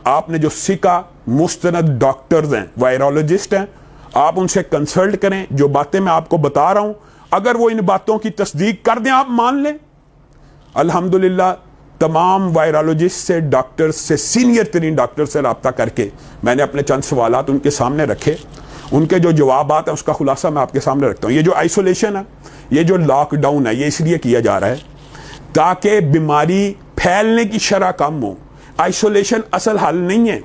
آپ نے جو سکا مستند ڈاکٹرز ہیں، وائرولوجسٹ ہیں، آپ ان سے کنسلٹ کریں. جو باتیں میں آپ کو بتا رہا ہوں اگر وہ ان باتوں کی تصدیق کر دیں، آپ مان لیں. الحمدللہ تمام وائرولوجسٹ سے، ڈاکٹر سے، سینئر ترین ڈاکٹر سے رابطہ کر کے میں نے اپنے چند سوالات ان کے سامنے رکھے. ان کے جو جوابات ہیں اس کا خلاصہ میں آپ کے سامنے رکھتا ہوں. یہ جو آئسولیشن ہے، یہ جو لاک ڈاؤن ہے، یہ اس لیے کیا جا رہا ہے تاکہ بیماری پھیلنے کی شرح کم ہو. آئسولیشن اصل حل نہیں ہے.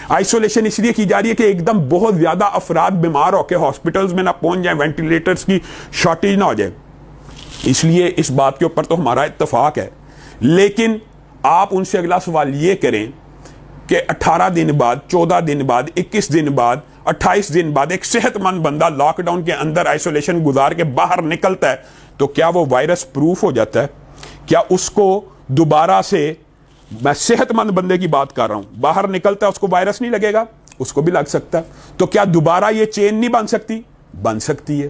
آئسولیشن اس لیے کی جا رہی ہے کہ ایک دم بہت زیادہ افراد بیمار ہو کے ہاسپٹلز میں نہ پہنچ جائیں، وینٹیلیٹرز کی شارٹیج نہ ہو جائے. اس لیے اس بات کے اوپر تو ہمارا اتفاق ہے. لیکن آپ ان سے اگلا سوال یہ کریں کہ 18 دن بعد، 14 دن بعد، 21 دن بعد، 28 دن بعد ایک صحت مند بندہ لاک ڈاؤن کے اندر آئسولیشن گزار کے باہر نکلتا ہے تو کیا وہ وائرس پروف ہو جاتا ہے؟ کیا اس کو دوبارہ سے، میں صحت مند بندے کی بات کر رہا ہوں، باہر نکلتا ہے اس کو وائرس نہیں لگے گا؟ اس کو بھی لگ سکتا ہے. تو کیا دوبارہ یہ چین نہیں بن سکتی؟ بن سکتی ہے.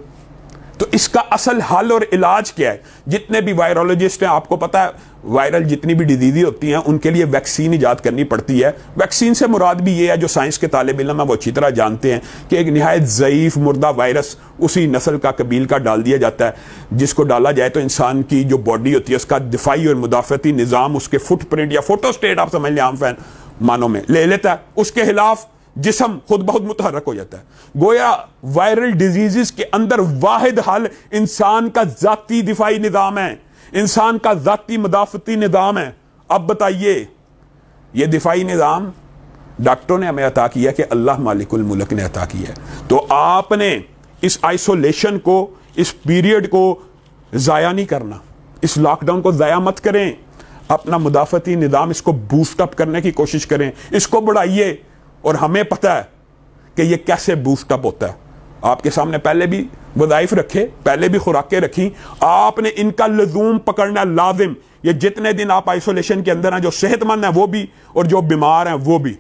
تو اس کا اصل حل اور علاج کیا ہے؟ جتنے بھی وائرولوجسٹ ہیں، آپ کو پتا ہے وائرل جتنی بھی ڈیزیزیں ہوتی ہیں ان کے لیے ویکسین ایجاد کرنی پڑتی ہے. ویکسین سے مراد بھی یہ ہے، جو سائنس کے طالب علم ہیں وہ اچھی طرح جانتے ہیں کہ ایک نہایت ضعیف مردہ وائرس اسی نسل کا، قبیل کا ڈال دیا جاتا ہے جس کو ڈالا جائے تو انسان کی جو باڈی ہوتی ہے اس کا دفاعی اور مدافعتی نظام اس کے فٹ پرنٹ یا فوٹو اسٹیٹ آپ سمجھ لیں عام فین معنوں میں لے لیتا ہے. اس کے خلاف جسم خود بہت متحرک ہو جاتا ہے. گویا وائرل ڈیزیزز کے اندر واحد حل انسان کا ذاتی دفاعی نظام ہے، انسان کا ذاتی مدافعتی نظام ہے. اب بتائیے یہ دفاعی نظام ڈاکٹروں نے ہمیں عطا کیا کہ اللہ مالک الملک نے عطا کیا ہے. تو آپ نے اس آئسولیشن کو، اس پیریڈ کو ضائع نہیں کرنا. اس لاک ڈاؤن کو ضائع مت کریں. اپنا مدافعتی نظام اس کو بوسٹ اپ کرنے کی کوشش کریں، اس کو بڑھائیے. اور ہمیں پتہ ہے کہ یہ کیسے بوسٹ اپ ہوتا ہے. آپ کے سامنے پہلے بھی وظائف رکھے، پہلے بھی خوراکیں رکھی، آپ نے ان کا لزوم پکڑنا لازم. یہ جتنے دن آپ آئسولیشن کے اندر ہیں، جو صحت مند ہیں وہ بھی اور جو بیمار ہیں وہ بھی،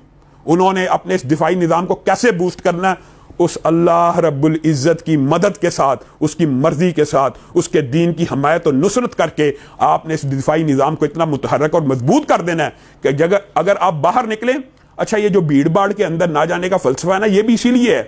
انہوں نے اپنے اس دفاعی نظام کو کیسے بوسٹ کرنا ہے؟ اس اللہ رب العزت کی مدد کے ساتھ، اس کی مرضی کے ساتھ، اس کے دین کی حمایت اور نصرت کر کے آپ نے اس دفاعی نظام کو اتنا متحرک اور مضبوط کر دینا ہے کہ اگر آپ باہر نکلیں. اچھا یہ جو بھیڑ باڑ کے اندر نہ جانے کا فلسفہ ہے نا، یہ بھی اسی لیے ہے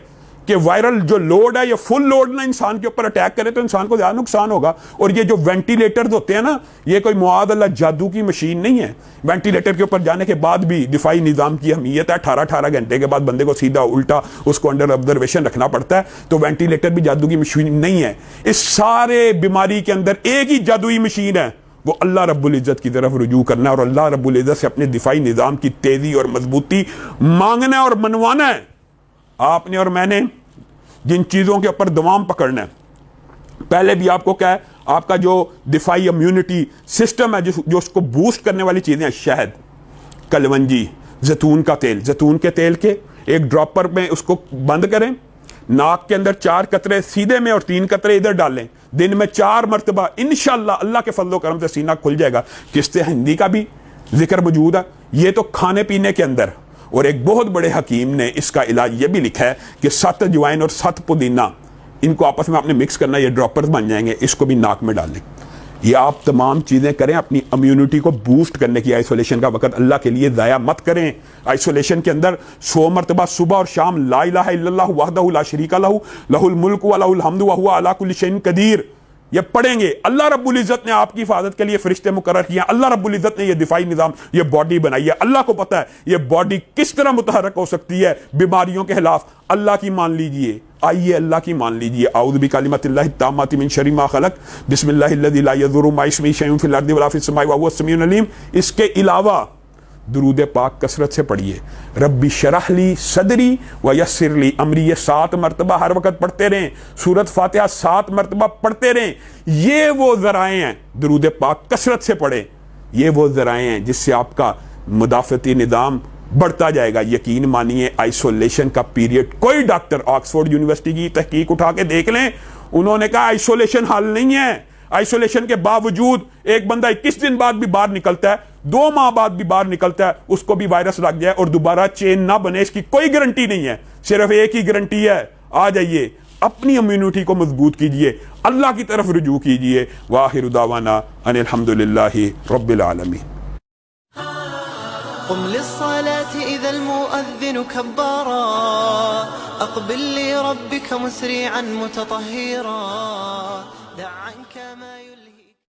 کہ وائرل جو لوڈ ہے، یہ فل لوڈ نا انسان کے اوپر اٹیک کرے تو انسان کو زیادہ نقصان ہوگا. اور یہ جو وینٹیلیٹرز ہوتے ہیں نا، یہ کوئی معاذ اللہ جادو کی مشین نہیں ہے. وینٹیلیٹر کے اوپر جانے کے بعد بھی دفاعی نظام کی اہمیت ہے. 18 گھنٹے کے بعد بندے کو سیدھا الٹا اس کو انڈر آبزرویشن رکھنا پڑتا ہے. تو وینٹیلیٹر بھی جادو کی مشین نہیں ہے. اس سارے بیماری کے اندر ایک ہی جادوئی مشین ہے، وہ اللہ رب العزت کی طرف رجوع کرنا ہے اور اللہ رب العزت سے اپنے دفاعی نظام کی تیزی اور مضبوطی مانگنا ہے اور منوانا ہے. آپ نے اور میں نے جن چیزوں کے اوپر دوام پکڑنا ہے، پہلے بھی آپ کو کیا ہے، آپ کا جو دفاعی امیونٹی سسٹم ہے، جو اس کو بوسٹ کرنے والی چیزیں ہیں، شہد، کلونجی، زیتون کا تیل. زیتون کے تیل کے ایک ڈراپر میں اس کو بند کریں، ناک کے اندر 4 قطرے سیدھے میں اور 3 قطرے ادھر ڈالیں، دن میں 4 مرتبہ، انشاءاللہ اللہ کے فضل و کرم سے سینہ کھل جائے گا. قسط ہندی کا بھی ذکر موجود ہے. یہ تو کھانے پینے کے اندر. اور ایک بہت بڑے حکیم نے اس کا علاج یہ بھی لکھا ہے کہ 7 اجوائن اور 7 پودینہ، ان کو آپس میں آپ نے مکس کرنا، یہ ڈراپرز بن جائیں گے، اس کو بھی ناک میں ڈال لیں. یہ آپ تمام چیزیں کریں اپنی امیونٹی کو بوسٹ کرنے کی. آئسولیشن کا وقت اللہ کے لیے ضائع مت کریں. آئسولیشن کے اندر 100 مرتبہ صبح اور شام لا الہ الا اللہ وحدہ لا شریک لہ لہ الملک و لہ الحمد وہو علی کل شیء قدیر، یہ پڑھیں گے. اللہ رب العزت نے آپ کی حفاظت کے لیے فرشتے مقرر کیا. اللہ رب العزت نے یہ دفاعی نظام، یہ باڈی بنائی ہے. اللہ کو پتہ ہے یہ باڈی کس طرح متحرک ہو سکتی ہے بیماریوں کے خلاف. اللہ کی مان لیجئے. آئیے اللہ کی مان لیجئے. اعوذ بکلمات اللہ التامات من شر ما خلق، بسم اللہ الذی لا یضر مع اسمہ شیء فی الارض ولا فی السماء وہو السمیع العلیم. اس کے علاوہ درود پاک کثرت سے پڑھیے. ربی شرح لی صدری ویسر لی امری، یہ 7 مرتبہ ہر وقت پڑھتے رہیں. سورۃ فاتحہ 7 مرتبہ پڑھتے رہیں. یہ وہ ذرائع ہیں، درود پاک کثرت سے پڑھیں. یہ وہ ذرائع ہیں جس سے آپ کا مدافعتی نظام بڑھتا جائے گا. یقین مانیے آئسولیشن کا پیریڈ، کوئی ڈاکٹر آکسفورڈ یونیورسٹی کی تحقیق اٹھا کے دیکھ لیں، انہوں نے کہا آئسولیشن حل نہیں ہے. آئسولیشن کے باوجود ایک بندہ 21 دن بعد بھی باہر نکلتا ہے، 2 ماہ بعد بھی باہر نکلتا ہے، اس کو بھی وائرس لگ جائے اور دوبارہ چین نہ بنے، اس کی کوئی گارنٹی نہیں ہے. صرف ایک ہی گارنٹی ہے، آ جائیے اپنی امیونٹی کو مضبوط کیجئے، اللہ کی طرف رجوع کیجئے. وآخر دعوانا ان الحمدللہ رب العالمین. قم للصلاة إذا المؤذن كبارا، أقبل لربك مسرعا متطهرا.